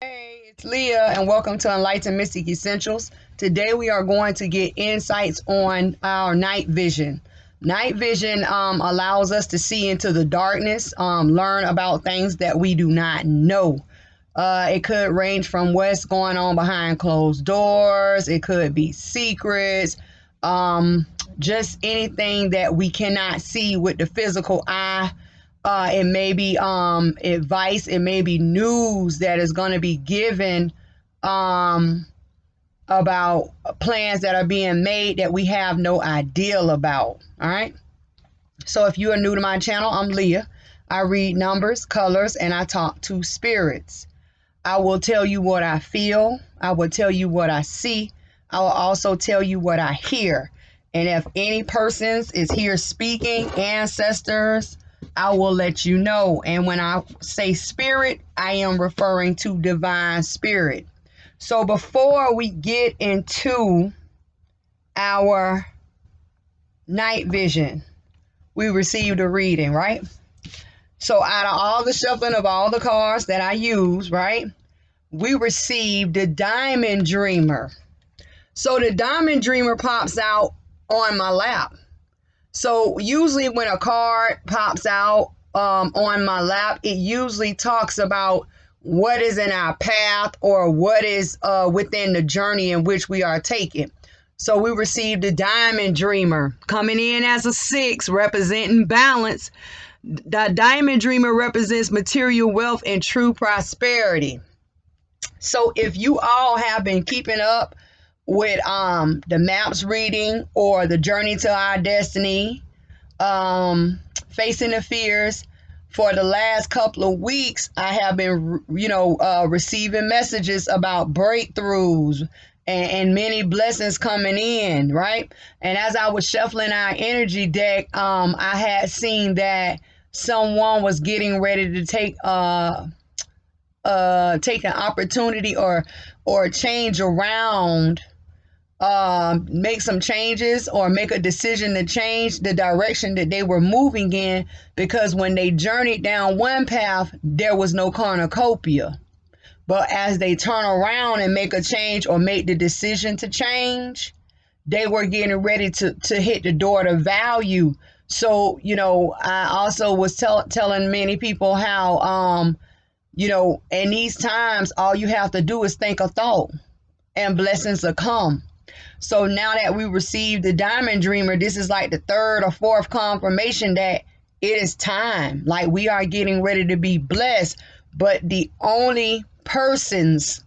Hey, it's Leah, and welcome to Enlightened Mystic Essentials. Today, we are going to get insights on our night vision. Night vision allows us to see into the darkness, learn about things that we do not know. It could range from what's going on behind closed doors, it could be secrets, just anything that we cannot see with the physical eye. It may be advice, it may be news that is going to be given um, about plans that are being made that we have no idea about. All right. So if you are new to my channel, I'm Leah. I read numbers, colors, and I talk to spirits. I will tell you what I feel. I will tell you what I see. I will also tell you what I hear. And if any persons is here speaking, ancestors, I will let you know. And when I say spirit, I am referring to divine spirit. So before we get into our night vision, we received a reading, right? So out of all the shuffling of all the cards that I use, right, we received the Diamond Dreamer. So the Diamond Dreamer pops out on my lap. So usually when a card pops out on my lap, it usually talks about what is in our path or what is within the journey in which we are taking. So we received the Diamond Dreamer coming in as a 6, representing balance. The Diamond Dreamer represents material wealth and true prosperity. So if you all have been keeping up with the maps reading or the journey to our destiny, facing the fears, for the last couple of weeks, I have been, receiving messages about breakthroughs and many blessings coming in, right? And as I was shuffling our energy deck, I had seen that someone was getting ready to take an opportunity or change around, make some changes or make a decision to change the direction that they were moving in, because when they journeyed down one path, there was no cornucopia. But as they turn around and make a change or make the decision to change, they were getting ready to hit the door to value. So, I also was telling many people how, in these times, all you have to do is think a thought and blessings will come. So now that we received the Diamond Dreamer, this is like the third or fourth confirmation that it is time. Like, we are getting ready to be blessed. But the only persons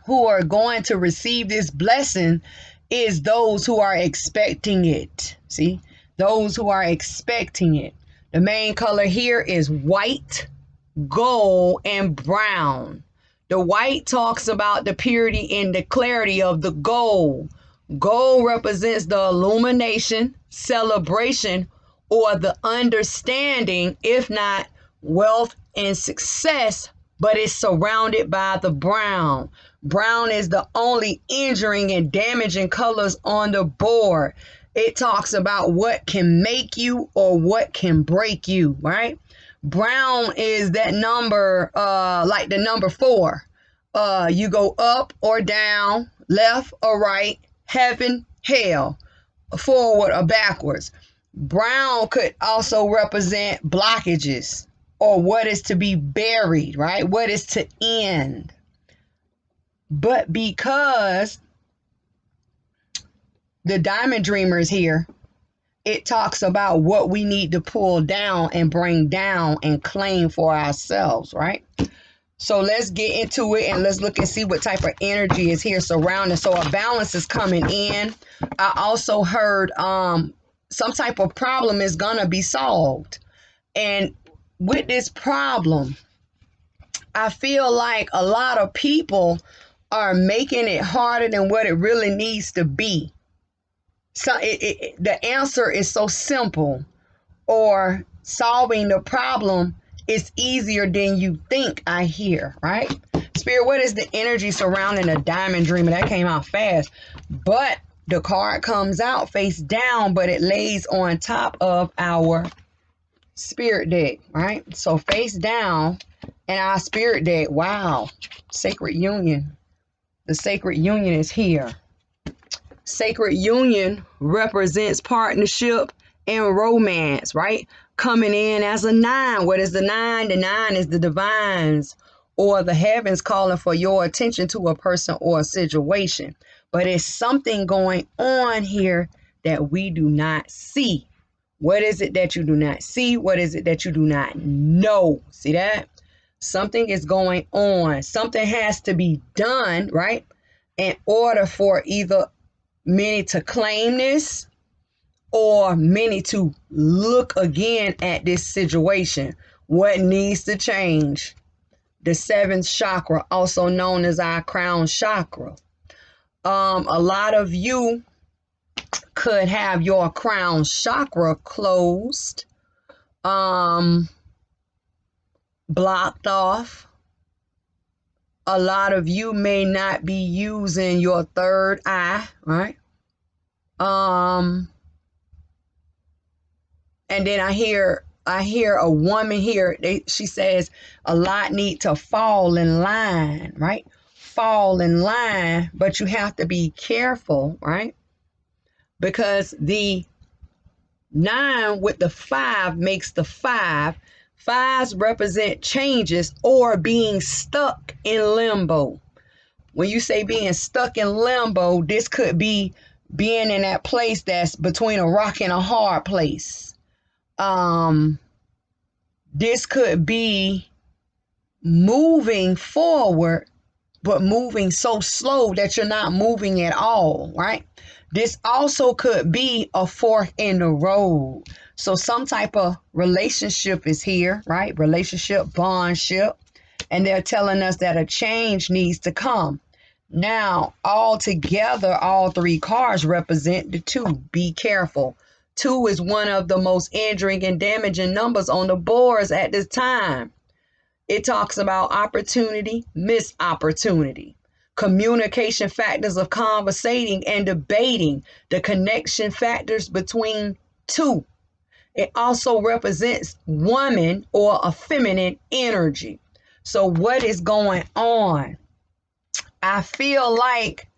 who are going to receive this blessing is those who are expecting it. See, those who are expecting it. The main color here is white, gold, and brown. The white talks about the purity and the clarity of the gold. Gold represents the illumination, celebration, or the understanding, if not wealth and success, but it's surrounded by the brown. Brown is the only injuring and damaging colors on the board. It talks about what can make you or what can break you, right? Brown is that number, like the number 4. You go up or down, left or right, heaven, hell, forward or backwards. Brown could also represent blockages or what is to be buried, right? What is to end. But because the Diamond Dreamer is here, it talks about what we need to pull down and bring down and claim for ourselves, right? So let's get into it and let's look and see what type of energy is here surrounding. So a balance is coming in. I also heard some type of problem is going to be solved. And with this problem, I feel like a lot of people are making it harder than what it really needs to be. So the answer is so simple, or solving the problem is easier than you think, I hear, right? Spirit, what is the energy surrounding a Diamond Dreamer? That came out fast. But the card comes out face down, but it lays on top of our spirit deck, right? So face down, And our spirit deck, wow, sacred union. The sacred union is here. Sacred union represents partnership and romance, right? Coming in as a 9. What is the 9? The 9 is the divines or the heavens calling for your attention to a person or a situation. But it's something going on here that we do not see. What is it that you do not see? What is it that you do not know? See that? Something is going on. Something has to be done, right? In order for either many to claim this or many to look again at this situation. What needs to change? The 7th chakra, also known as our crown chakra. A lot of you could have your crown chakra closed, blocked off. A lot of you may not be using your third eye, right? And then I hear a woman here. She says a lot need to fall in line, right? Fall in line, but you have to be careful, right? Because the 9 with the 5 makes the 5. 5s represent changes or being stuck in limbo. When you say being stuck in limbo, this could be being in that place that's between a rock and a hard place. This could be moving forward, but moving so slow that you're not moving at all, right? This also could be a fork in the road. So some type of relationship is here, right? Relationship, bondship. And they're telling us that a change needs to come. Now, all together, all 3 cards represent the 2. Be careful. 2 is one of the most injuring and damaging numbers on the boards at this time. It talks about opportunity, missed opportunity, communication factors of conversating and debating, the connection factors between 2. It also represents woman or a feminine energy. So what is going on? I feel like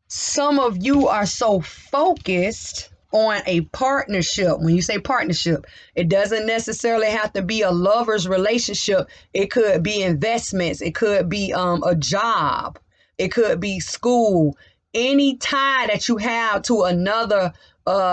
some of you are so focused on a partnership. When you say partnership, it doesn't necessarily have to be a lover's relationship. It could be investments. It could be a job. It could be school. Any tie that you have to another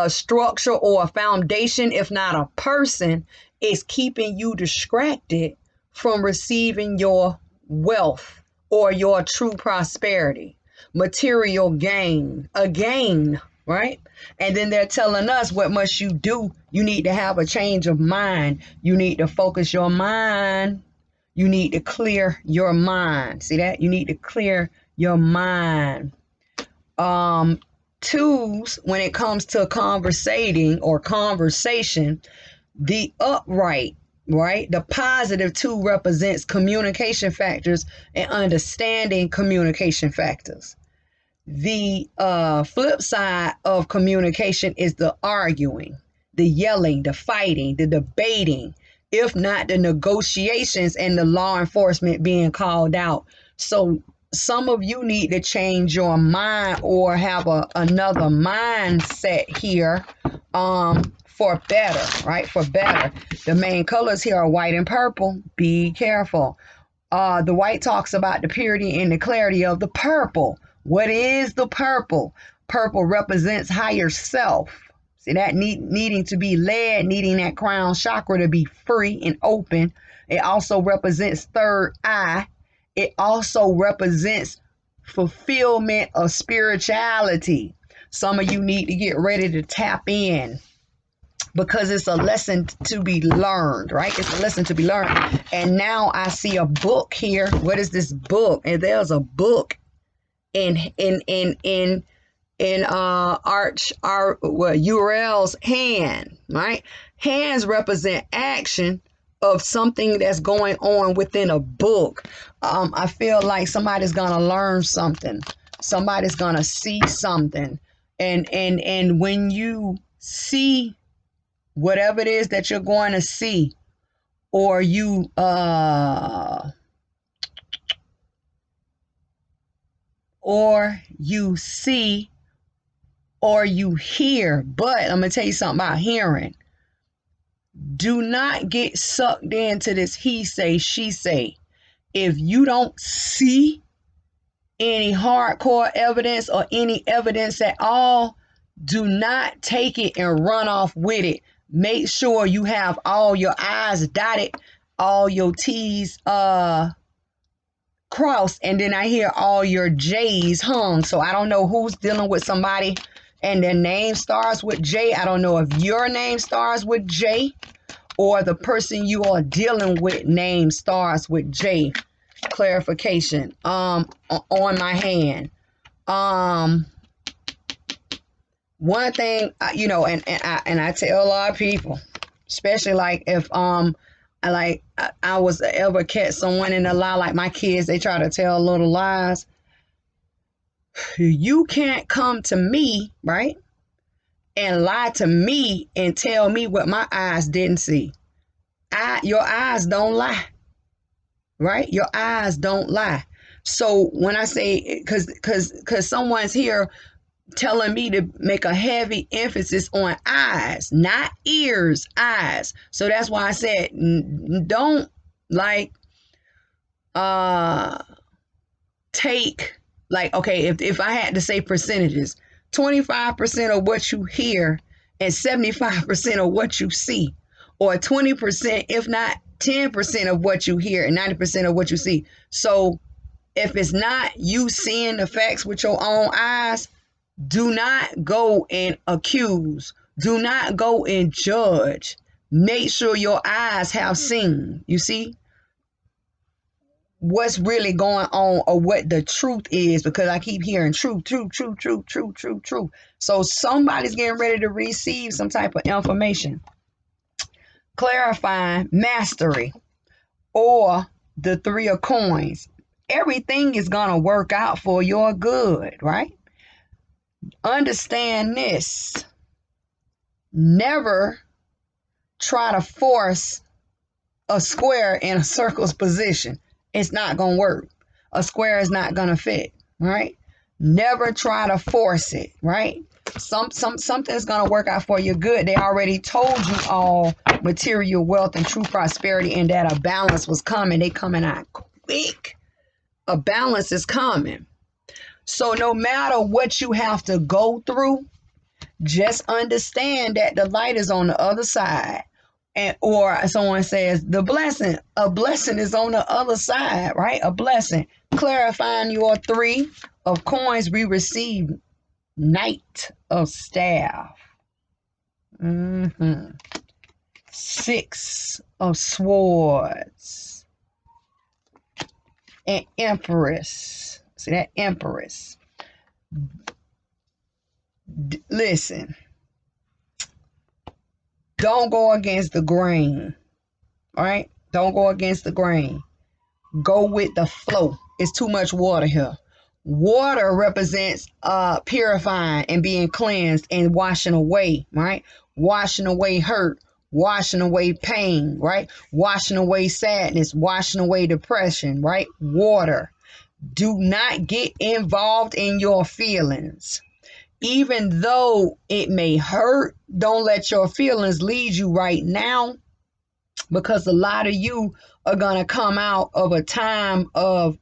structure or a foundation, if not a person, is keeping you distracted from receiving your wealth or your true prosperity. Material gain, a gain, right? And then they're telling us, what must you do? You need to have a change of mind. You need to focus your mind. You need to clear your mind. See that? You need to clear your mind. 2s, when it comes to conversating or conversation, the upright, right? The positive 2 represents communication factors and understanding communication factors. The flip side of communication is the arguing, the yelling, the fighting, the debating, if not the negotiations and the law enforcement being called out. So some of you need to change your mind or have another mindset here for better, right? For better. The main colors here are white and purple. Be careful. The white talks about the purity and the clarity of the purple. What is the purple? Purple represents higher self. See that? Needing to be led, needing that crown chakra to be free and open. It also represents third eye. It also represents fulfillment of spirituality. Some of you need to get ready to tap in, because it's a lesson to be learned, right? It's a lesson to be learned. And now I see a book here. What is this book? And there's a book in Uriel's hand, right? Hands represent action of something that's going on within a book. I feel like somebody's gonna learn something. Somebody's gonna see something. And when you see whatever it is that you're going to see, or you see, or you hear. But I'm gonna tell you something about hearing. Do not get sucked into this he say, she say. If you don't see any hardcore evidence or any evidence at all, do not take it and run off with it. Make sure you have all your I's dotted, all your T's crossed, and then I hear all your J's hung. So I don't know who's dealing with somebody and their name starts with J. I don't know if your name starts with J or the person you are dealing with name starts with J. Clarification on my hand. One thing, and I tell a lot of people, especially like if I was to ever catch someone in a lie, like my kids, they try to tell little lies. You can't come to me, right, and lie to me and tell me what my eyes didn't see. Your eyes don't lie, right? Your eyes don't lie. So when I say, because someone's here telling me to make a heavy emphasis on eyes, not ears, eyes. So that's why I said don't like take, like, okay, if I had to say percentages, 25% of what you hear and 75% of what you see, or 20%, if not 10% of what you hear and 90% of what you see. So if it's not you seeing the facts with your own eyes, do not go and accuse. Do not go and judge. Make sure your eyes have seen. You see what's really going on, or what the truth is, because I keep hearing truth. So somebody's getting ready to receive some type of information. Clarifying mastery, or the three of coins. Everything is going to work out for your good, right? Understand this. Never try to force a square in a circle's position. It's not going to work. A square is not going to fit, right? Never try to force it, right? Something's going to work out for your good. They already told you all material wealth and true prosperity, and that a balance was coming. They coming out quick. A balance is coming. So no matter what you have to go through, just understand that the light is on the other side. And or someone says a blessing is on the other side, right? A blessing. Clarifying your three of coins, we receive Knight of Staff. 6 of Swords. And Empress. See that? Empress. Listen. Don't go against the grain. All right? Don't go against the grain. Go with the flow. It's too much water here. Water represents purifying and being cleansed and washing away, right? Washing away hurt, washing away pain, right? Washing away sadness, washing away depression, right? Water. Do not get involved in your feelings. Even though it may hurt, don't let your feelings lead you right now, because a lot of you are going to come out of a time of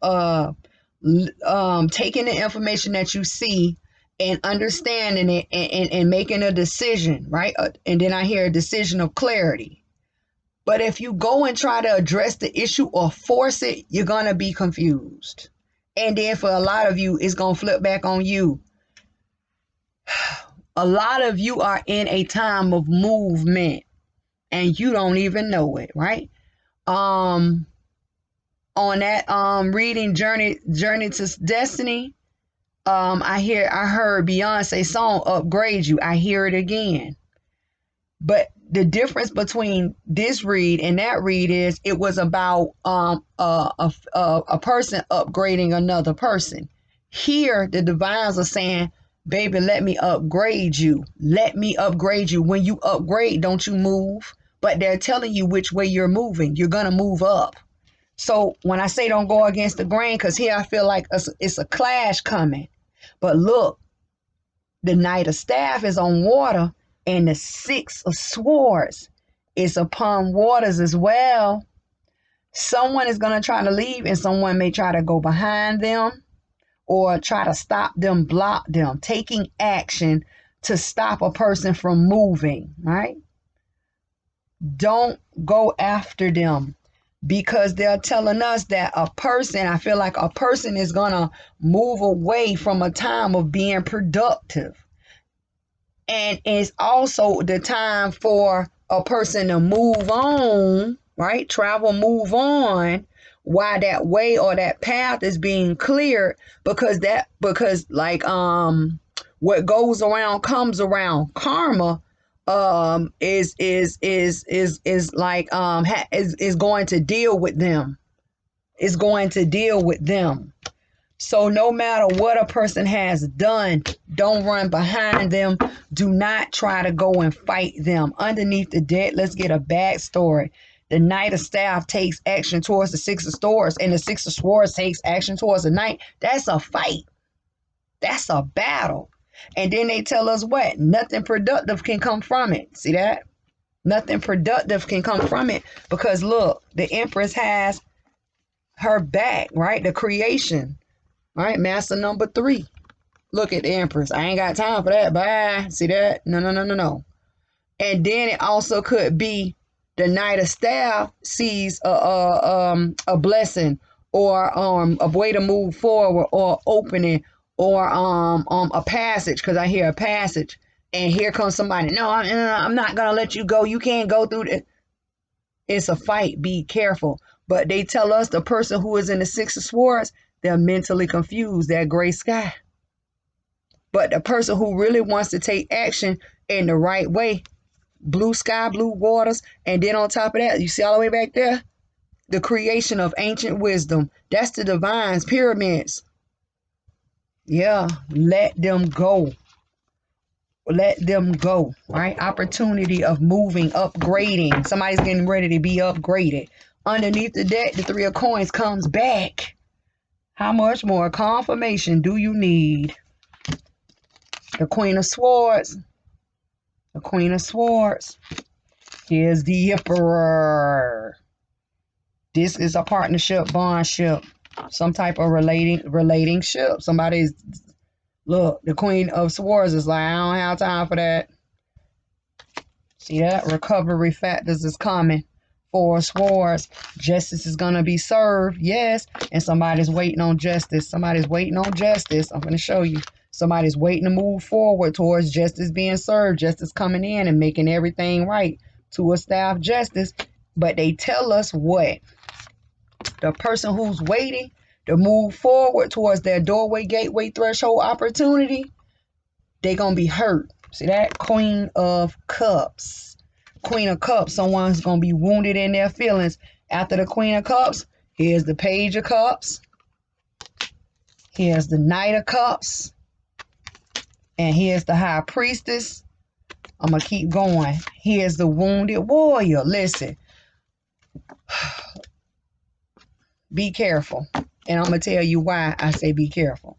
taking the information that you see and understanding it and making a decision, right? And then I hear a decision of clarity. But if you go and try to address the issue or force it, you're going to be confused. And then for a lot of you, it's going to flip back on you. A lot of you are in a time of movement and you don't even know it, right? On that reading Journey to Destiny, I heard Beyonce's song Upgrade You. I hear it again. But the difference between this read and that read is it was about a person upgrading another person. Here the divines are saying, baby, let me upgrade you. Let me upgrade you. When you upgrade, don't you move. but they're telling you which way you're moving. You're going to move up. So when I say don't go against the grain, because here I feel like it's a clash coming. But look, the Knight of Staff is on water, and the Six of Swords is upon waters as well. Someone is going to try to leave, and someone may try to go behind them or try to stop them, block them, taking action to stop a person from moving, right? Don't go after them, because they're telling us that a person, I feel like a person is going to move away from a time of being productive. And it's also the time for a person to move on, right? Travel, move on, while that way or that path is being cleared, because what goes around comes around. Karma is going to deal with them. It's going to deal with them. So no matter what a person has done, don't run behind them. Do not try to go and fight them. Underneath the deck, let's get a backstory. The Knight of Staff takes action towards the Six of Swords, and the Six of Swords takes action towards the Knight. That's a fight. That's a battle. And then they tell us what? Nothing productive can come from it. See that? Nothing productive can come from it, because look, the Empress has her back, right? The creation. All right, master number 3. Look at the Empress. I ain't got time for that. Bye. See that? No. And then it also could be the Knight of Staff sees a blessing, or a way to move forward, or opening, or a passage, because I hear a passage. And here comes somebody. No, I'm not gonna let you go. You can't go through it. It's a fight. Be careful. But they tell us the person who is in the Six of Swords, they're mentally confused. They're gray sky. But the person who really wants to take action in the right way, blue sky, blue waters, and then on top of that, you see all the way back there, the creation of ancient wisdom. That's the divines, pyramids. Yeah, let them go. Let them go, right? Opportunity of moving, upgrading. Somebody's getting ready to be upgraded. Underneath the deck, the Three of Coins comes back. How much more confirmation do you need? The Queen of Swords. The Queen of Swords. Here's the Emperor. This is a partnership, bondship, some type of relating ship. Somebody's, look, the Queen of Swords is like, I don't have time for that. See that? Recovery factors is coming. Four Swords. Justice is going to be served. Yes. And somebody's waiting on justice. Somebody's waiting on justice. I'm going to show you. Somebody's waiting to move forward towards justice being served. Justice coming in and making everything right to establish justice. But they tell us what? The person who's waiting to move forward towards their doorway, gateway, threshold opportunity, they're going to be hurt. See that? Queen of Cups. Queen of Cups, someone's going to be wounded in their feelings. After the Queen of Cups, here's the Page of Cups. Here's the Knight of Cups. And here's the High Priestess. I'm going to keep going. Here's the Wounded Warrior. Listen. Be careful. And I'm going to tell you why I say be careful.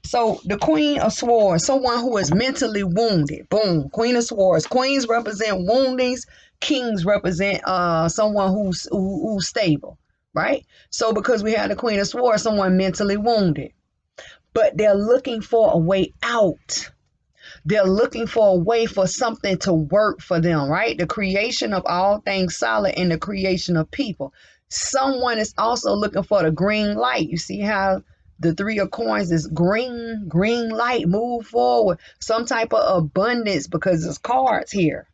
So the Queen of Swords, someone who is mentally wounded. Boom. Queen of Swords. Queens represent woundings. Kings represent someone who's stable. Right? So because we have the Queen of Swords, someone mentally wounded. But they're looking for a way out. They're looking for a way for something to work for them. Right? The creation of all things solid and the creation of people. Someone is also looking for the green light. You see how the Three of Coins is green light, move forward, some type of abundance, because there's cards here,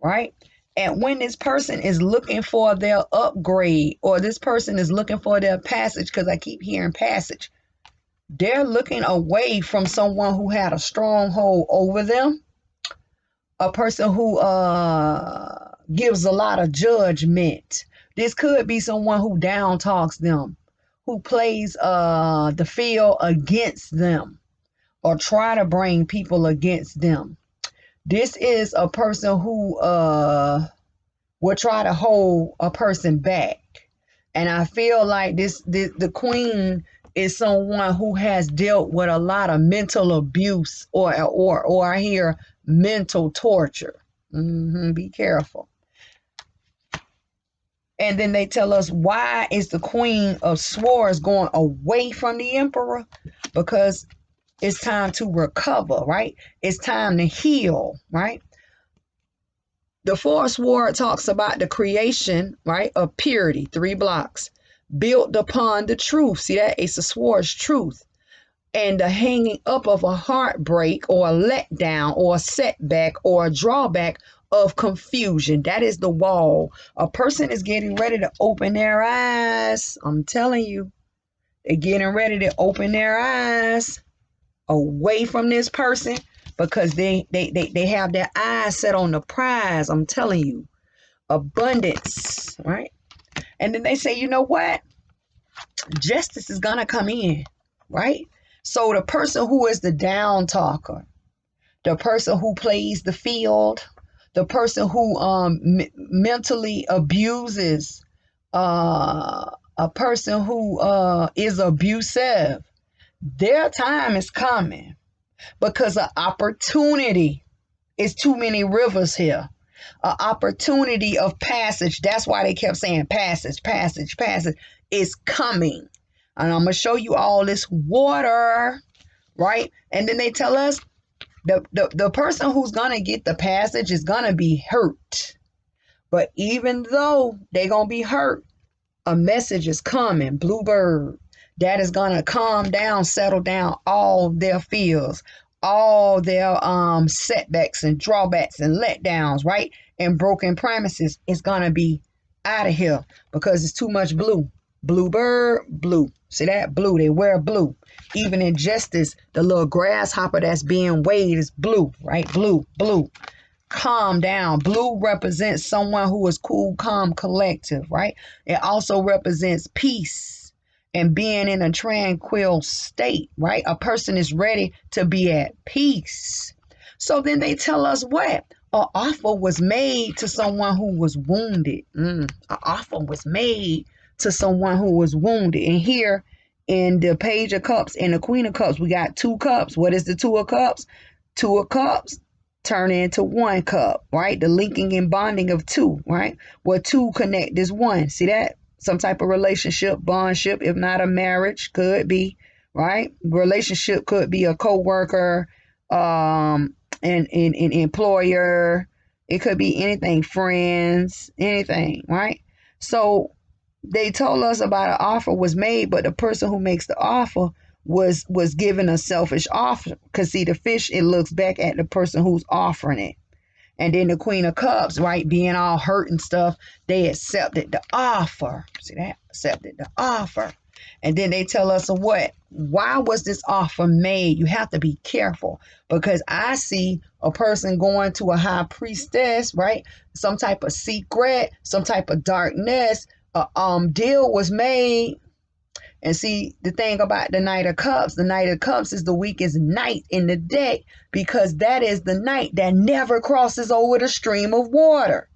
right? And when this person is looking for their upgrade, or this person is looking for their passage, because I keep hearing passage, they're looking away from someone who had a stronghold over them, a person who gives a lot of judgment. This could be someone who down talks them, who plays the field against them, or try to bring people against them. This is a person who will try to hold a person back. And I feel like the queen is someone who has dealt with a lot of mental abuse or I hear mental torture. Be careful. And then they tell us, why is the Queen of Swords going away from the Emperor? Because it's time to recover, right? It's time to heal, right? The Four Sword talks about the creation, right, of purity, 3 blocks, built upon the truth. See that? Ace of Swords, truth. And the hanging up of a heartbreak or a letdown or a setback or a drawback of confusion. That is the wall. A person is getting ready to open their eyes. I'm telling you, they're getting ready to open their eyes away from this person because they have their eyes set on the prize. I'm telling you, abundance, right? And then they say, you know what? Justice is gonna come in, right? So the person who is the down talker, the person who plays the field, the person who mentally abuses, a person who is abusive, their time is coming because of opportunity. It's too many rivers here. An opportunity of passage. That's why they kept saying passage, passage, passage is coming. And I'm going to show you all this water, right? And then they tell us the person who's going to get the passage is going to be hurt. But even though they're going to be hurt, a message is coming. Bluebird. That is going to calm down, settle down all their fears, all their setbacks and drawbacks and letdowns, right? And broken promises is going to be out of here because it's too much blue. Bluebird, blue. See that? Blue. They wear blue. Even in justice, the little grasshopper that's being weighed is blue, right? Blue, blue. Calm down. Blue represents someone who is cool, calm, collective, right? It also represents peace and being in a tranquil state, right? A person is ready to be at peace. So then they tell us what? An offer was made to someone who was wounded. An offer was made to someone who was wounded. And here in the Page of Cups and the Queen of Cups, we got 2 cups. What is the 2 of Cups? 2 of Cups turn into 1 cup, right? The linking and bonding of 2, right? Where 2 connect is 1. See that? Some type of relationship, bondship, if not a marriage, could be, right? Relationship could be a co-worker, an employer. It could be anything, friends, anything, right? So they told us about an offer was made, but the person who makes the offer was given a selfish offer. Because see, the fish, it looks back at the person who's offering it. And then the Queen of Cups, right, being all hurt and stuff, they accepted the offer. See that? Accepted the offer. And then they tell us what? Why was this offer made? You have to be careful because I see a person going to a high priestess, right? Some type of secret, some type of darkness. Deal was made. And see, the thing about the Knight of Cups is the weakest knight in the deck because that is the knight that never crosses over the stream of water.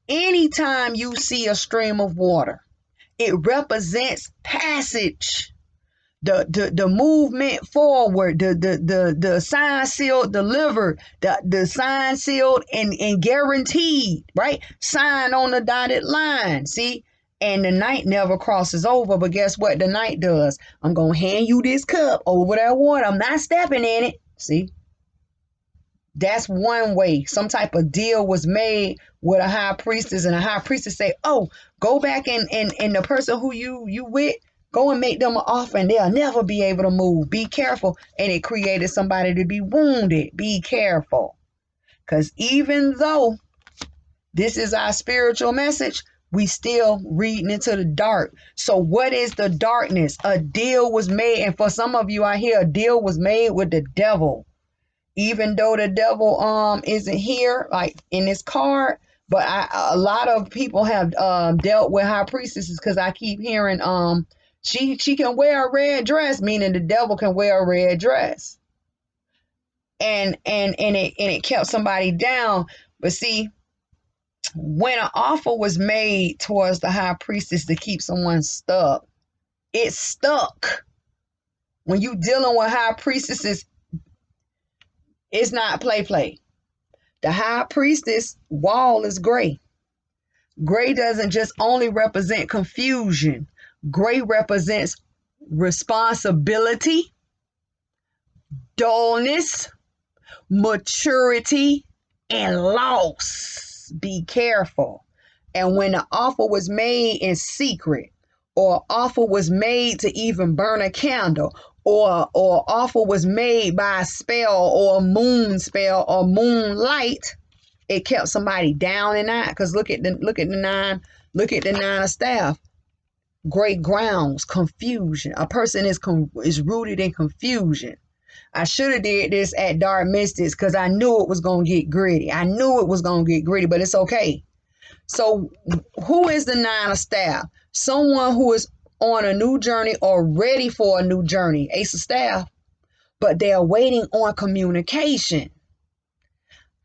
Anytime you see a stream of water, it represents passage, the movement forward, the sign sealed, delivered, the sign sealed and guaranteed, right? Sign on the dotted line, see? And the knight never crosses over, but guess what the knight does? I'm going to hand you this cup over that water. I'm not stepping in it. See? That's one way. Some type of deal was made with a high priestess, and a high priestess say, oh, go back and the person who you with, go and make them an offer, and they'll never be able to move. Be careful. And it created somebody to be wounded. Be careful. Because even though this is our spiritual message, we still reading into the dark. So what is the darkness? A deal was made. And for some of you out here, a deal was made with the devil. Even though the devil isn't here, like in this card, but a lot of people have dealt with high priestesses because I keep hearing she can wear a red dress, meaning the devil can wear a red dress. And it kept somebody down. But see, When an offer was made towards the high priestess to keep someone stuck, it's stuck. When you dealing with high priestesses, it's not play. The high priestess wall is gray. Gray doesn't just only represent confusion. Gray represents responsibility, dullness, maturity, and loss. Be careful. And when the offer was made in secret, or offer was made to even burn a candle, or offer was made by a spell or a moon spell or moonlight, it kept somebody down and out. Because look at the nine of staff. Great grounds, confusion. A person is rooted in confusion. I should have did this at Dark Mystics because I knew it was going to get gritty. But it's okay. So who is the nine of staff? Someone who is on a new journey or ready for a new journey. Ace of staff. But they're waiting on communication.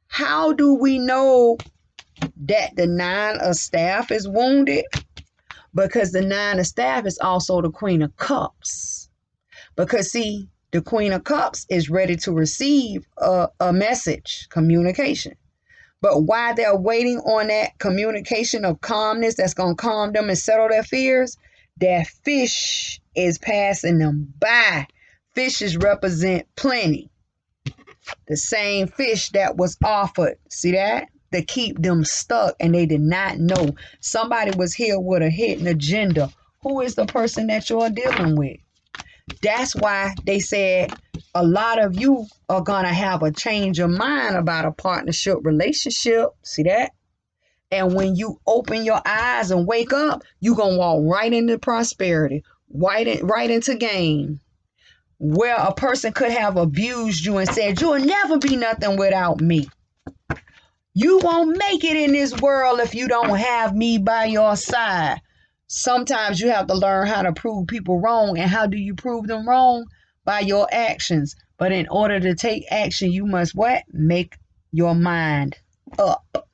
How do we know that the nine of staff is wounded? Because the nine of staff is also the queen of cups. Because see, the queen of cups is ready to receive a message, communication. But while they're waiting on that communication of calmness that's going to calm them and settle their fears, that fish is passing them by. Fishes represent plenty. The same fish that was offered, see that? To keep them stuck, and they did not know. Somebody was here with a hidden agenda. Who is the person that you're dealing with? That's why they said a lot of you are going to have a change of mind about a partnership relationship. See that? And when you open your eyes and wake up, you're going to walk right into prosperity, right into gain. Where a person could have abused you and said, you'll never be nothing without me. You won't make it in this world if you don't have me by your side. Sometimes you have to learn how to prove people wrong. And how do you prove them wrong? By your actions. But in order to take action, you must what? Make your mind up.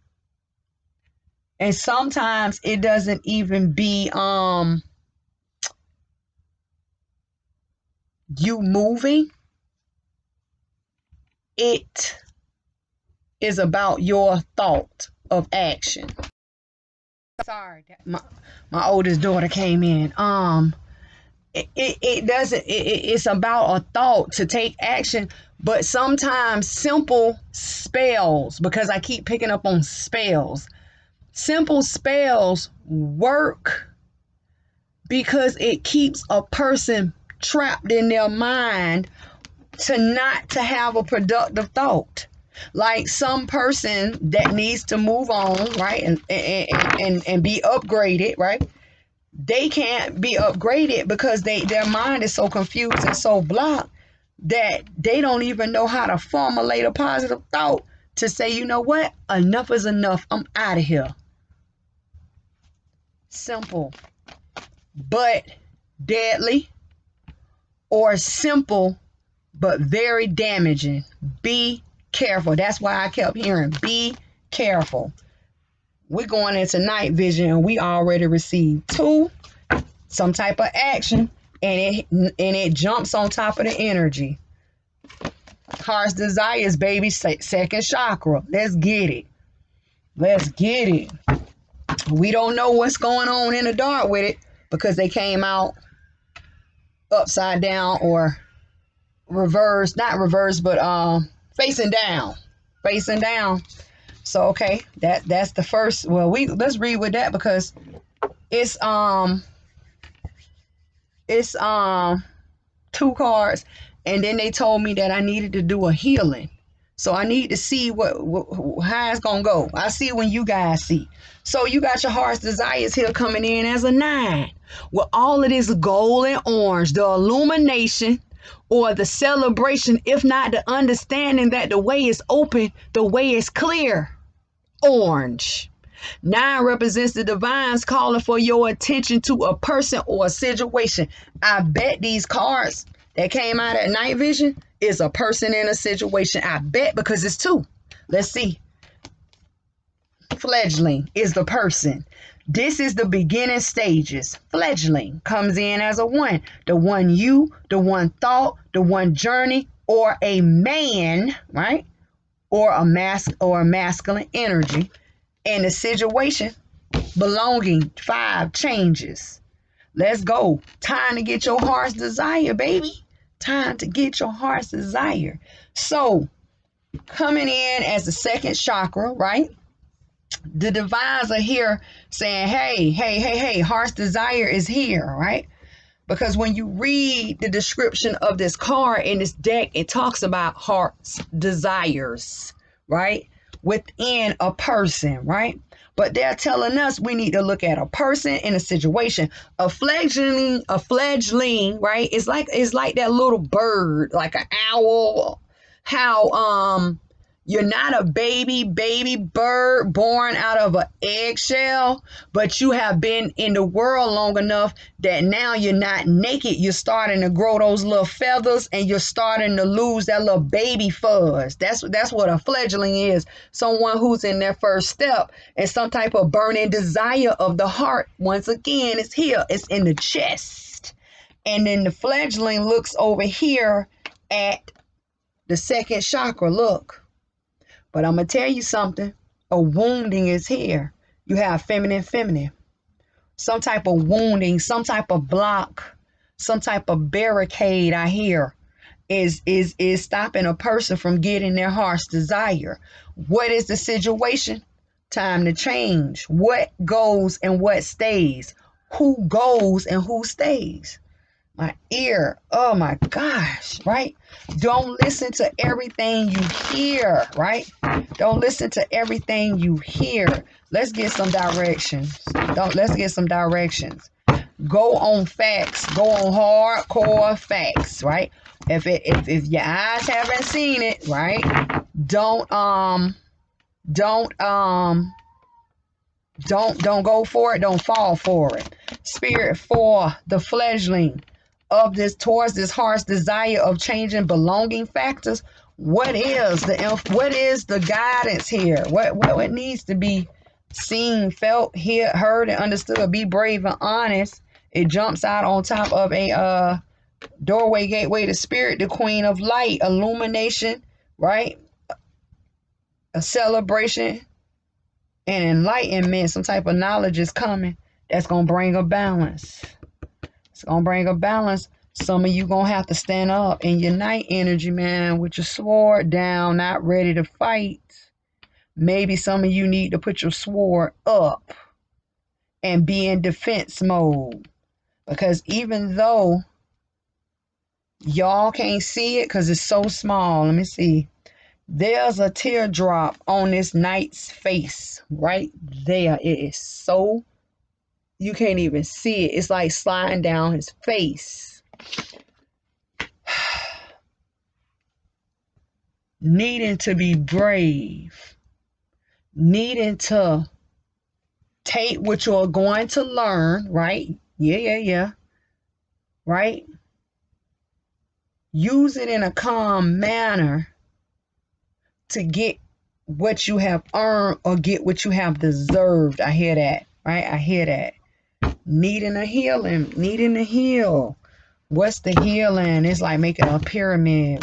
And sometimes it doesn't even be you moving. It is about your thought of action. Sorry, my oldest daughter came in. It's about a thought to take action, but sometimes simple spells, because I keep picking up on spells. Simple spells work because it keeps a person trapped in their mind to have a productive thought. Like some person that needs to move on, right, and be upgraded, right? They can't be upgraded because their mind is so confused and so blocked that they don't even know how to formulate a positive thought to say, you know what, enough is enough. I'm out of here. Simple, but deadly, or simple, but very damaging. Be careful. That's why I kept hearing, be careful. We're going into night vision and we already received 2, some type of action, and it jumps on top of the energy. Heart's desires, baby, second chakra. Let's get it. We don't know what's going on in the dark with it because they came out upside down or reverse, not reverse, but facing down. So okay, that's the first. Well, let's read with that because it's 2 cards, and then they told me that I needed to do a healing. So I need to see how it's gonna go. I see when you guys see. So you got your heart's desires here coming in as a 9 with all of this gold and orange, the illumination or the celebration, if not the understanding that the way is open, the way is clear. Orange. 9 represents the divines calling for your attention to a person or a situation. I bet these cards that came out at night vision is a person in a situation. I bet, because it's 2. Let's see. Fledgling is the person. This is the beginning stages. Fledgling comes in as a one. The one you, the one thought, the one journey, or a man, right? Or a masculine energy. And the situation belonging 5 changes. Let's go. Time to get your heart's desire, baby. Time to get your heart's desire. So, coming in as the second chakra, right? The divines are here saying, hey, heart's desire is here, right? Because when you read the description of this card in this deck, it talks about heart's desires, right? Within a person, right? But they're telling us we need to look at a person in a situation. A fledgling, right? It's like that little bird, like an owl. How you're not a baby bird born out of an eggshell, but you have been in the world long enough that now you're not naked. You're starting to grow those little feathers and you're starting to lose that little baby fuzz. That's what a fledgling is. Someone who's in their first step and some type of burning desire of the heart. Once again, it's here. It's in the chest. And then the fledgling looks over here at the second chakra. Look. But I'm going to tell you something. A wounding is here. You have feminine. Some type of wounding, some type of block, some type of barricade I hear is stopping a person from getting their heart's desire. What is the situation? Time to change. What goes and what stays? Who goes and who stays? My ear, oh my gosh, right? Don't listen to everything you hear, right? Don't listen to everything you hear. Let's get some directions. Let's get some directions. Go on facts. Go on hardcore facts, right? If your eyes haven't seen it, right? Don't go for it. Don't fall for it. Spirit for the fledgling of this towards this heart's desire of changing belonging factors. What is the guidance here? What needs to be seen, felt, heard, and understood? Be brave and honest. It jumps out on top of a doorway, gateway to spirit, the queen of light, illumination, right? A celebration and enlightenment. Some type of knowledge is coming that's gonna bring a balance. It's going to bring a balance. Some of you going to have to stand up in your night energy, man, with your sword down, not ready to fight. Maybe some of you need to put your sword up and be in defense mode. Because even though y'all can't see it because it's so small, let me see. There's a teardrop on this knight's face right there. It is so you can't even see it. It's like sliding down his face. Needing to be brave. Needing to take what you're going to learn, right? Yeah. Right? Use it in a calm manner to get what you have earned or get what you have deserved. I hear that, right? I hear that. Needing to heal. What's the healing? It's like making a pyramid.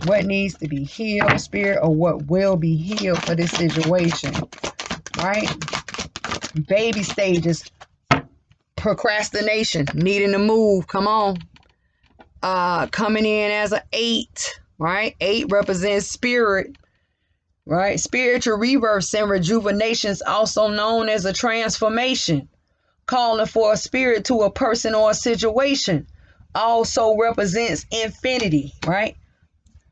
What needs to be healed, spirit, or what will be healed for this situation, right? Baby stages. Procrastination. Needing to move. Come on. Coming in as an 8, right? 8 represents spirit, right? Spiritual rebirths and rejuvenations, also known as a transformation. Calling for a spirit to a person or a situation also represents infinity, right?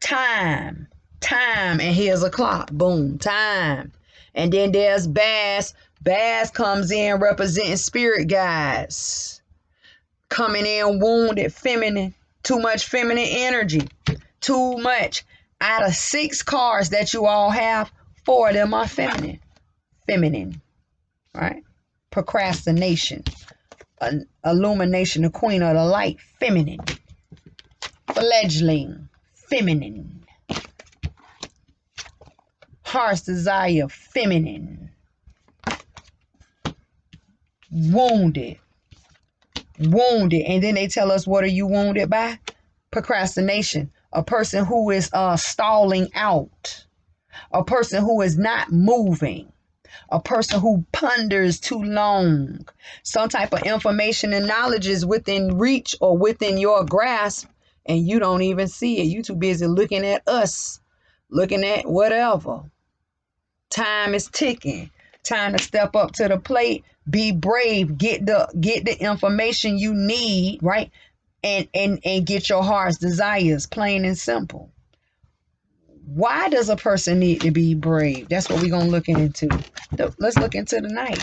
Time, and here's a clock. Boom, time. And then there's Bass. Bass comes in representing spirit guides. Coming in wounded, feminine, too much feminine energy. Too much. Out of 6 cards that you all have, 4 of them are feminine. Feminine, right? Procrastination, illumination, the queen of the light, feminine. Fledgling, feminine. Heart's desire, feminine. wounded. Wounded. And then they tell us, what are you wounded by? Procrastination. A person who is stalling out. A person who is not moving. A person who ponders too long. Some type of information and knowledge is within reach or within your grasp, and you don't even see it. You too busy looking at us, looking at whatever. Time is ticking. Time to step up to the plate. Be brave. Get the information you need, right? And get your heart's desires, plain and simple. Why does a person need to be brave? That's what we're going to look into. Let's look into the night.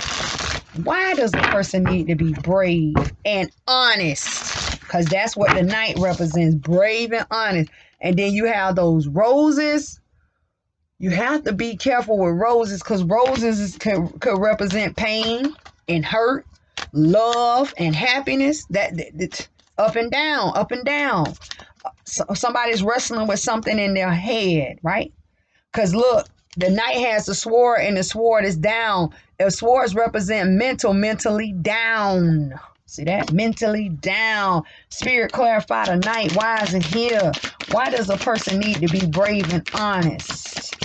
Why does a person need to be brave and honest? Because that's what the night represents, brave and honest. And then you have those roses. You have to be careful with roses, because roses could represent pain and hurt, love and happiness. That up and down, up and down. So somebody's wrestling with something in their head, right? Because look, the knight has the sword, and the sword is down. If swords represent mentally down. See that? Mentally down. Spirit, clarify the night. Why is it here? Why does a person need to be brave and honest?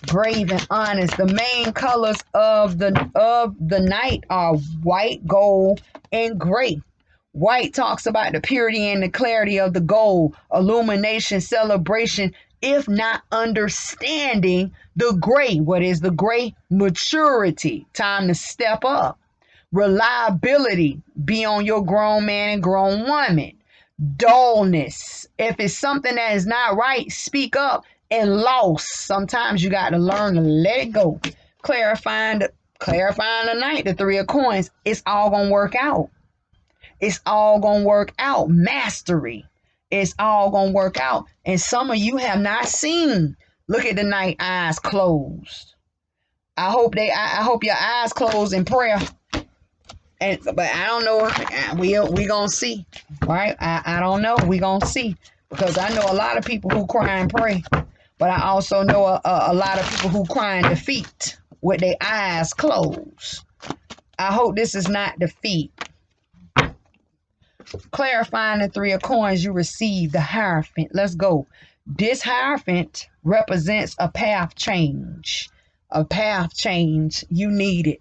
Brave and honest. The main colors of the night are white, gold, and gray. White talks about the purity and the clarity of the gold, illumination, celebration, if not understanding. The gray, what is the gray? Maturity, time to step up. Reliability, be on your grown man and grown woman. Dullness, if it's something that is not right, speak up. And loss, sometimes you got to learn to let it go. Clarifying the night, the three of coins, it's all going to work out. It's all going to work out. Mastery. It's all going to work out. And some of you have not seen. Look at the night, eyes closed. I hope your eyes closed in prayer. But I don't know. We going to see. Right? I don't know. We going to see. Because I know a lot of people who cry and pray. But I also know a lot of people who cry in defeat with their eyes closed. I hope this is not defeat. Clarifying the three of coins, you receive the Hierophant. Let's go. This Hierophant represents a path change. A path change. You need it.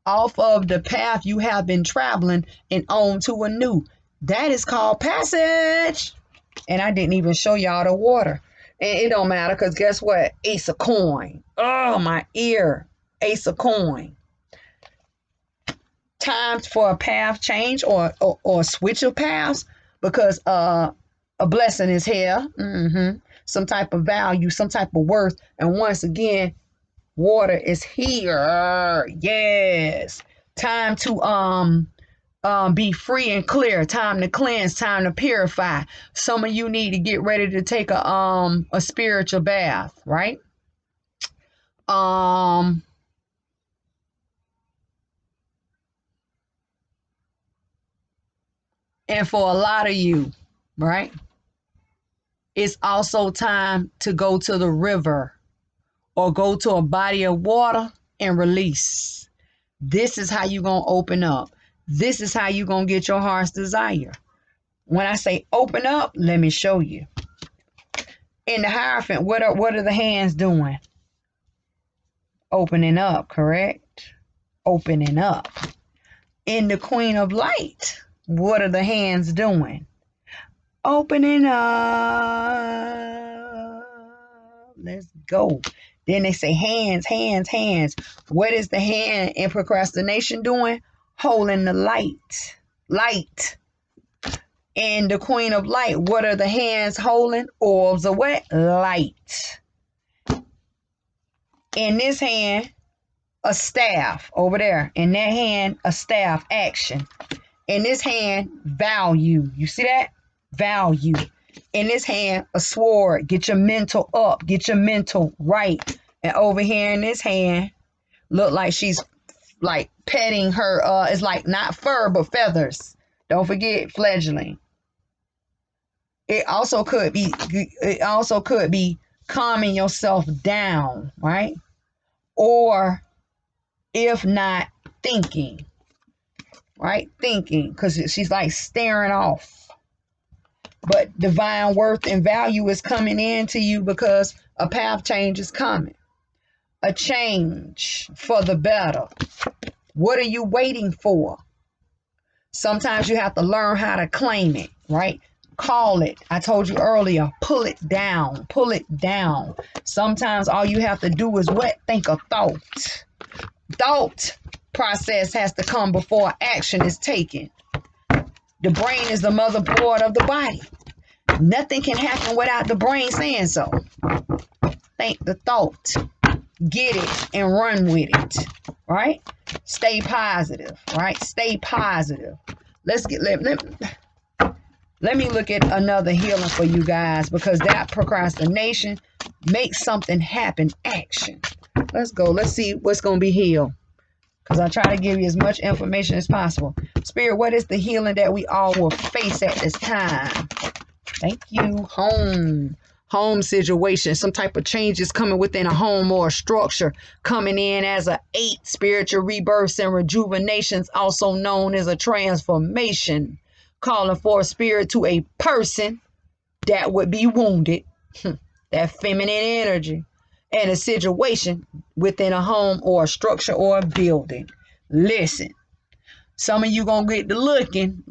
Off of the path you have been traveling and on to a new. That is called passage. And I didn't even show y'all the water. And it don't matter, because guess what? Ace of coin. Oh, my ear. Ace of coin. Time for a path change or switch of paths, because a blessing is here. Some type of value, some type of worth. And once again, water is here. Yes. Time to be free and clear. Time to cleanse. Time to purify. Some of you need to get ready to take a spiritual bath, right? And for a lot of you, right, it's also time to go to the river or go to a body of water and release. This is how you're going to open up. This is how you're going to get your heart's desire. When I say open up, let me show you. In the Hierophant, what are the hands doing? Opening up, correct? Opening up. In the Queen of Light, what are the hands doing? Opening up. Let's go. Then they say hands, hands, hands. What is the hand in procrastination doing? Holding the light. Light. In the Queen of Light, what are the hands holding? Orbs of what? Light. In this hand, a staff over there. In that hand, a staff, action. In this hand, value. You see that? Value. In this hand, a sword. Get your mental up. Get your mental right. And over here in this hand, look like she's like petting her. It's like not fur, but feathers. Don't forget fledgling. It also could be calming yourself down, right? Or if not, thinking. right? Thinking, because she's like staring off. But divine worth and value is coming into you because a path change is coming. A change for the better. What are you waiting for? Sometimes you have to learn how to claim it, right? Call it. I told you earlier, pull it down, pull it down. Sometimes all you have to do is what? Think a thought. Thought process has to come before action is taken. The brain is the motherboard of the body. Nothing can happen without the brain saying so. Think the thought. Get it and run with it, right? Stay positive, right? Stay positive. Let me look at another healing for you guys, because that procrastination makes something happen. Action. Let's go. Let's see what's going to be healed, because I try to give you as much information as possible. Spirit, what is the healing that we all will face at this time? Thank you. Home situation, some type of changes coming within a home or a structure, coming in as a 8, spiritual rebirths and rejuvenations, also known as a transformation, calling for a spirit to a person that would be wounded, that feminine energy, and a situation within a home or a structure or a building. Listen, some of you gonna get to looking,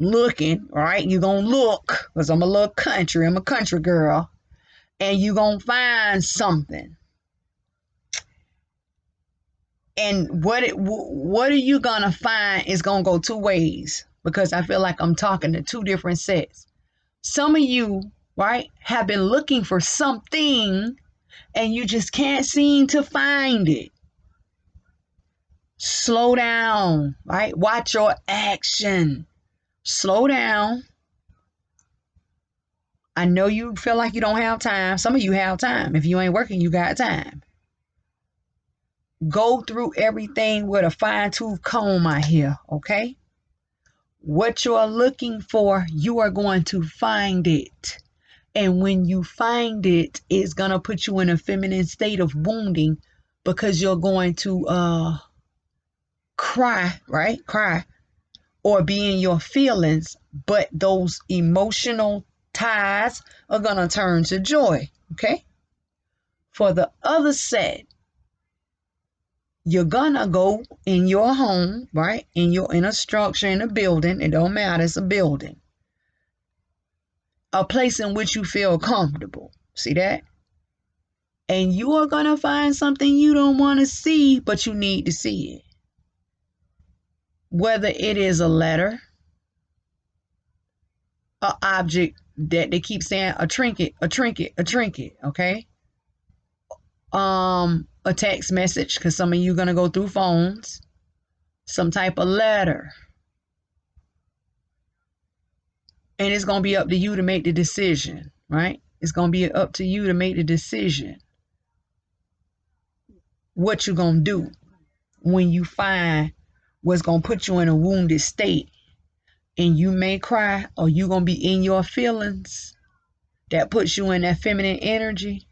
right? You gonna look, because I'm a little country, I'm a country girl. And you're going to find something. And what are you going to find is going to go 2 ways, because I feel like I'm talking to 2 different sets. Some of you, right, have been looking for something and you just can't seem to find it. Slow down, right? Watch your action. Slow down. I know you feel like you don't have time. Some of you have time. If you ain't working, you got time. Go through everything with a fine-tooth comb out here, okay? What you are looking for, you are going to find it. And when you find it, it's going to put you in a feminine state of wounding, because you're going to cry, right? Cry. Or be in your feelings. But those emotional ties are going to turn to joy, okay? For the other set, you're gonna go in your home, right? In a structure, in a building. It don't matter. It's a building. A place in which you feel comfortable. See that? And you are gonna find something you don't want to see, but you need to see it. Whether it is a letter, an object that they keep saying a trinket, okay? A text message, because some of you are gonna go through phones. Some type of letter. And it's going to be up to you to make the decision, right? It's going to be up to you to make the decision. What you're going to do when you find what's going to put you in a wounded state. And you may cry, or you're going to be in your feelings. That puts you in that feminine energy.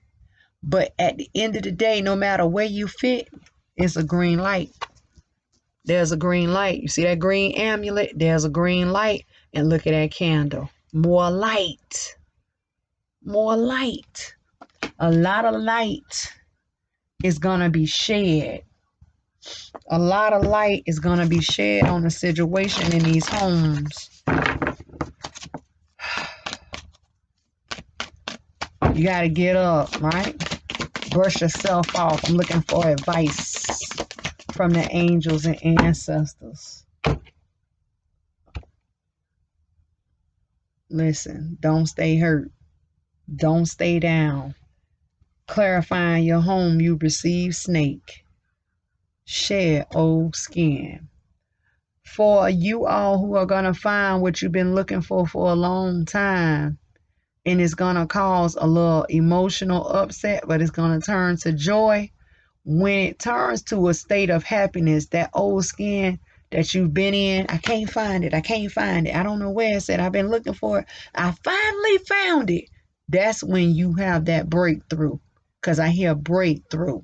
But at the end of the day, no matter where you fit, it's a green light. There's a green light. You see that green amulet? There's a green light. And look at that candle. More light. More light. A lot of light is going to be shed. A lot of light is going to be shed on the situation in these homes. You got to get up, right? Brush yourself off. I'm looking for advice from the angels and ancestors. Listen, don't stay hurt. Don't stay down. Clarifying your home, you receive snake. Shed old skin. For you all who are going to find what you've been looking for a long time, and it's going to cause a little emotional upset, but it's going to turn to joy. When it turns to a state of happiness, that old skin that you've been in, I can't find it. I don't know where it's at. I've been looking for it. I finally found it. That's when you have that breakthrough, because I hear breakthrough.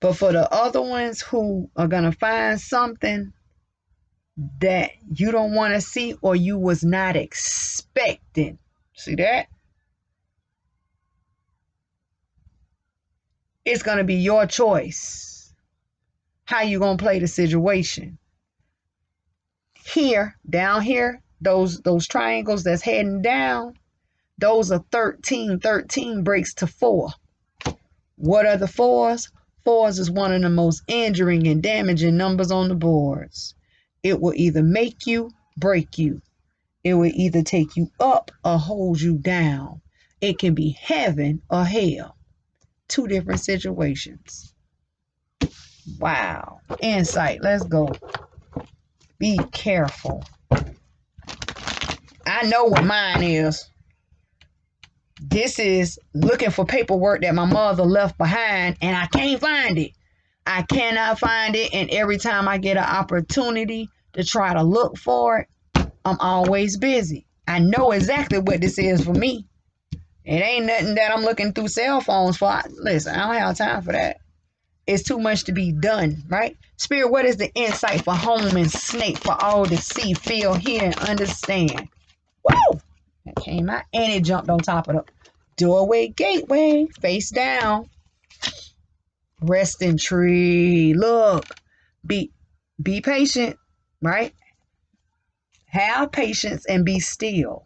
But for the other ones who are going to find something that you don't want to see or you was not expecting. See that? It's going to be your choice how you going to play the situation. Here, down here, those triangles that's heading down, those are 13. 13 breaks to 4. What are the 4s? 4s is one of the most injuring and damaging numbers on the boards. It will either make you, break you. It will either take you up or hold you down. It can be heaven or hell. 2 different situations. Wow. Insight. Let's go. Be careful. I know what mine is. This is looking for paperwork that my mother left behind, and I can't find it. I cannot find it, and every time I get an opportunity to try to look for it, I'm always busy. I know exactly what this is for me. It ain't nothing that I'm looking through cell phones for. Listen, I don't have time for that. It's too much to be done, right? Spirit, what is the insight for home and snake for all to see, feel, hear, and understand? Woo! That came out and it jumped on top of the doorway, gateway, face down. Resting tree. Look, be patient, right? Have patience and be still.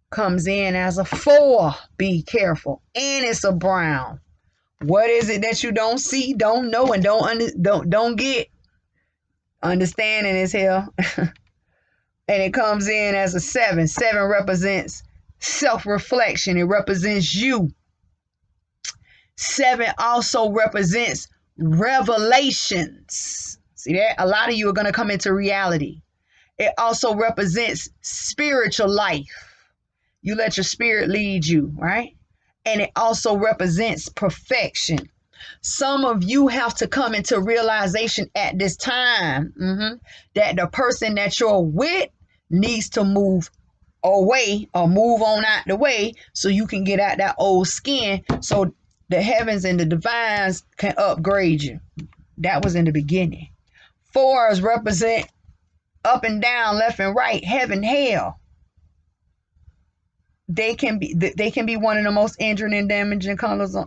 Comes in as a 4. Be careful. And it's a brown. What is it that you don't see, don't know, and don't get? Understanding is here. And it comes in as a 7. 7 represents self-reflection. It represents you. 7 also represents revelations. See that? A lot of you are going to come into reality. It also represents spiritual life. You let your spirit lead you, right? And it also represents perfection. Some of you have to come into realization at this time that the person that you're with needs to move away or move on out the way so you can get out that old skin so the heavens and the divines can upgrade you. That was in the beginning. 4s represent up and down, left and right, heaven, hell. They can be one of the most injuring and damaging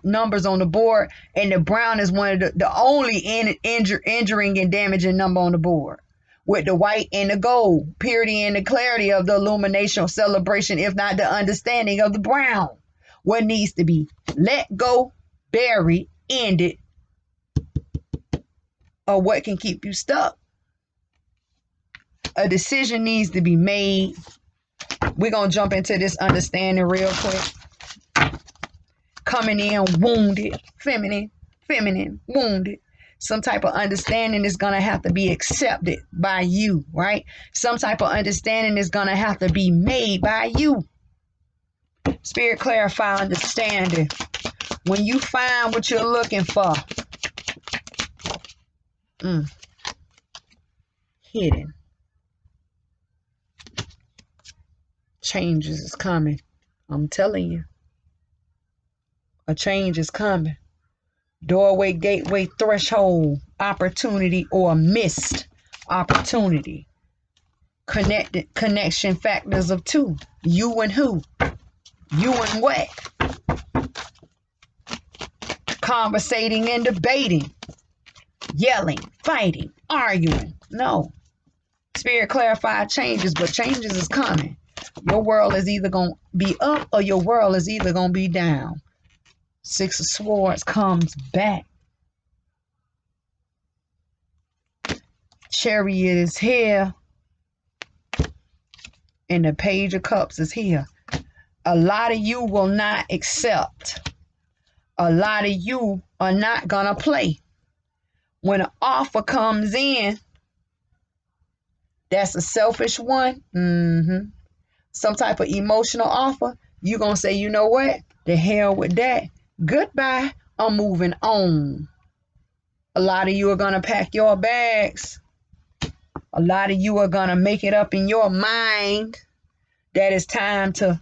numbers on the board, and the brown is one of the only injuring and damaging number on the board, with the white and the gold, purity and the clarity of the illumination or celebration, if not the understanding of the brown. What needs to be let go, buried, ended, or what can keep you stuck. A decision needs to be made. We're going to jump into this understanding real quick. Coming in wounded, feminine, wounded. Some type of understanding is going to have to be accepted by you, right? Some type of understanding is going to have to be made by you. Spirit, clarify understanding. When you find what you're looking for, hidden. Changes is coming. I'm telling you. A change is coming. Doorway, gateway, threshold, opportunity, or missed opportunity. Connection factors of 2. You and who? You and what? Conversating and debating. Yelling, fighting, arguing. No. Spirit clarified changes, but changes is coming. Your world is either going to be up or your world is either going to be down. 6 of Swords comes back. Chariot is here. And the Page of Cups is here. A lot of you will not accept. A lot of you are not going to play. When an offer comes in, that's a selfish one. Some type of emotional offer. You're going to say, you know what? The hell with that. Goodbye. I'm moving on. A lot of you are going to pack your bags. A lot of you are going to make it up in your mind that it's time to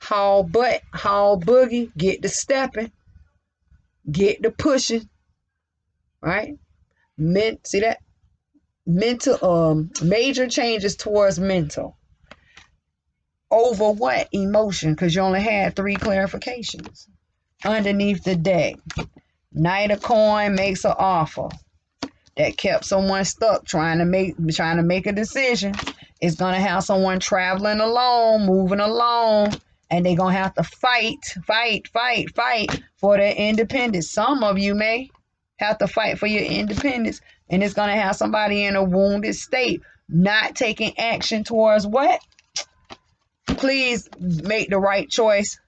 haul butt, haul boogie, get the stepping, get the pushing, right? Men, see that? mental major changes towards mental. Over what? Emotion, because you only had 3 clarifications. Underneath the deck, Knight of Coin makes an offer that kept someone stuck trying to make a decision. It's gonna have someone traveling alone, moving along, and they're gonna have to fight for their independence. Some of you may have to fight for your independence, and it's gonna have somebody in a wounded state, not taking action towards what? Please make the right choice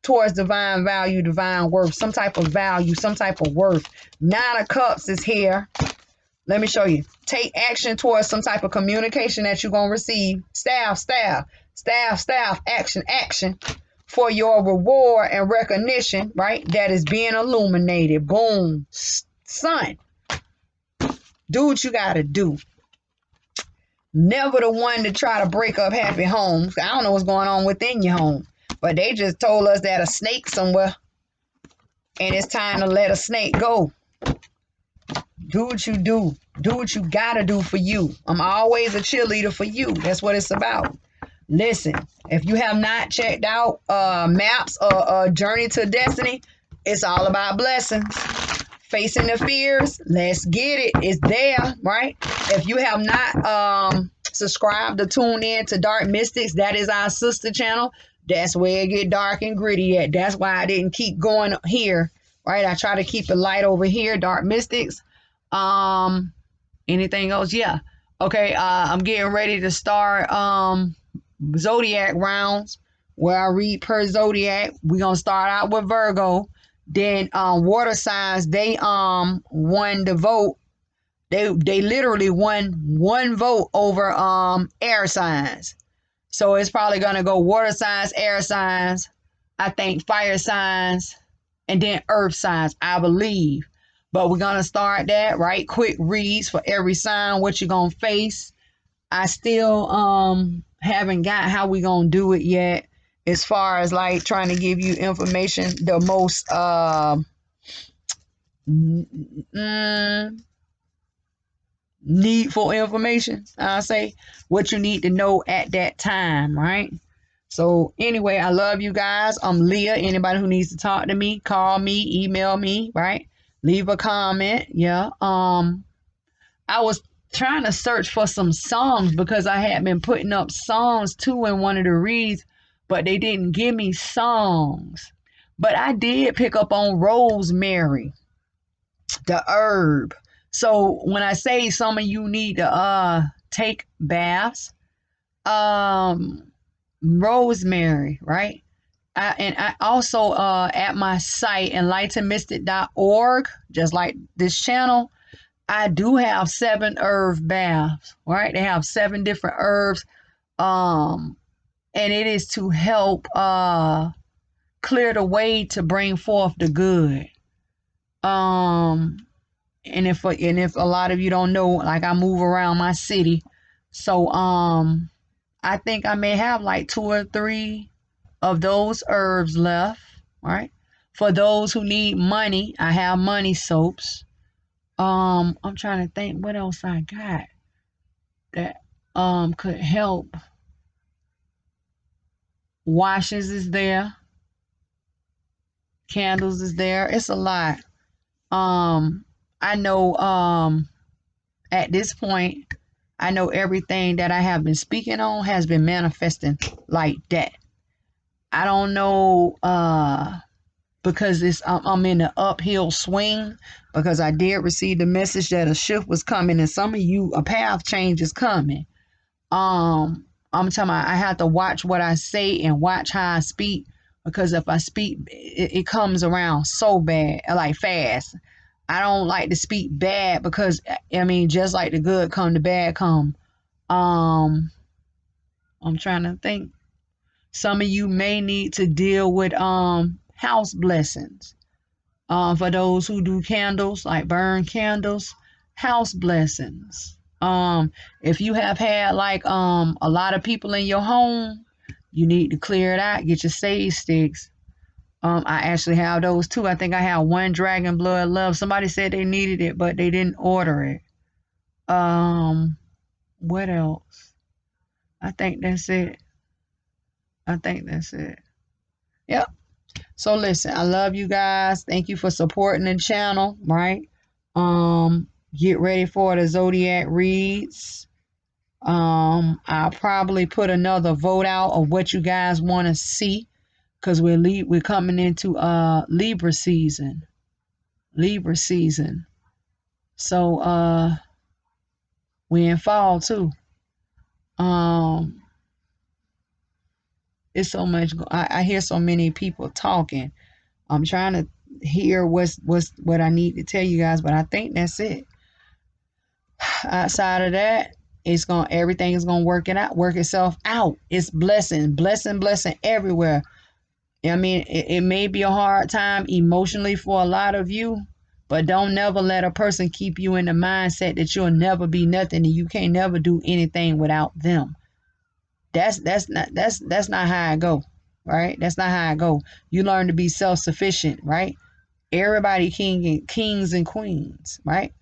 towards divine value, divine worth, some type of value, some type of worth. 9 of Cups is here. Let me show you. Take action towards some type of communication that you're going to receive. Staff, action for your reward and recognition, right? That is being illuminated. Boom. Son, do what you got to do. Never the one to try to break up happy homes. I don't know what's going on within your home, but they just told us that a snake somewhere, and it's time to let a snake go. Do what you do. Do what you gotta do for you. I'm always a cheerleader for you. That's what it's about. Listen, if you have not checked out maps or Journey to Destiny, it's all about blessings. Facing the fears, let's get it. It's there, right? If you have not subscribed or tuned in to Dark Mystics, that is our sister channel. That's where it get dark and gritty at. That's why I didn't keep going here, right? I try to keep it light over here, Dark Mystics. Anything else? Yeah. Okay, I'm getting ready to start zodiac rounds where I read per zodiac. We're gonna start out with Virgo. Then water signs, they won the vote. They literally won 1 vote over air signs. So it's probably gonna go water signs, air signs, I think fire signs, and then earth signs, I believe. But we're gonna start that, right? Quick reads for every sign, what you're gonna face. I still haven't got how we gonna do it yet, as far as like trying to give you information, the most needful information. I'll say what you need to know at that time, right? So anyway, I love you guys. I'm Leah. Anybody who needs to talk to me, call me, email me, right? Leave a comment. Yeah. I was trying to search for some songs because I had been putting up songs too in one of the reads, but they didn't give me songs. But I did pick up on rosemary, the herb. So when I say some of you need to take baths, rosemary, right? I also at my site enlightenedmystic.org, just like this channel, I do have 7 herb baths, right? They have 7 different herbs, and it is to help clear the way to bring forth the good. And if a lot of you don't know, like I move around my city, so I think I may have like 2 or 3 of those herbs left, right? For those who need money, I have money soaps. I'm trying to think what else I got that could help. Washes is there. Candles is there. It's a lot. I know at this point, I know everything that I have been speaking on has been manifesting like that. I don't know because I'm in an uphill swing, because I did receive the message that a shift was coming, and some of you, a path change is coming. I'm talking about I have to watch what I say and watch how I speak, because if I speak, it comes around so bad, like fast. I don't like to speak bad because, I mean, just like the good come, the bad come. I'm trying to think. Some of you may need to deal with house blessings. For those who do candles, like burn candles, house blessings. If you have had like a lot of people in your home, you need to clear it out. Get your sage sticks. I actually have those too. I think I have 1 dragon blood love. Somebody said they needed it, but they didn't order it. What else? I think that's it. I think that's it. Yep. So listen, I love you guys. Thank you for supporting the channel, right? Get ready for the Zodiac reads. I'll probably put another vote out of what you guys want to see, because we're coming into Libra season. Libra season. So we in fall too. Um it's so much I hear so many people talking. I'm trying to hear what I need to tell you guys, but I think that's it. Outside of that, everything is gonna work itself out. It's blessing everywhere. I mean, it may be a hard time emotionally for a lot of you, but don't never let a person keep you in the mindset that you'll never be nothing and you can't never do anything without them. That's not how I go, right? That's not how I go. You learn to be self-sufficient, right? Everybody kings and queens, right?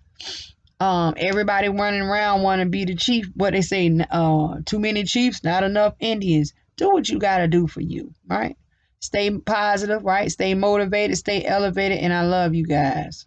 Everybody running around want to be the chief. What they say, too many chiefs, not enough Indians. Do what you got to do for you, right? Stay positive, right? Stay motivated, stay elevated, and I love you guys.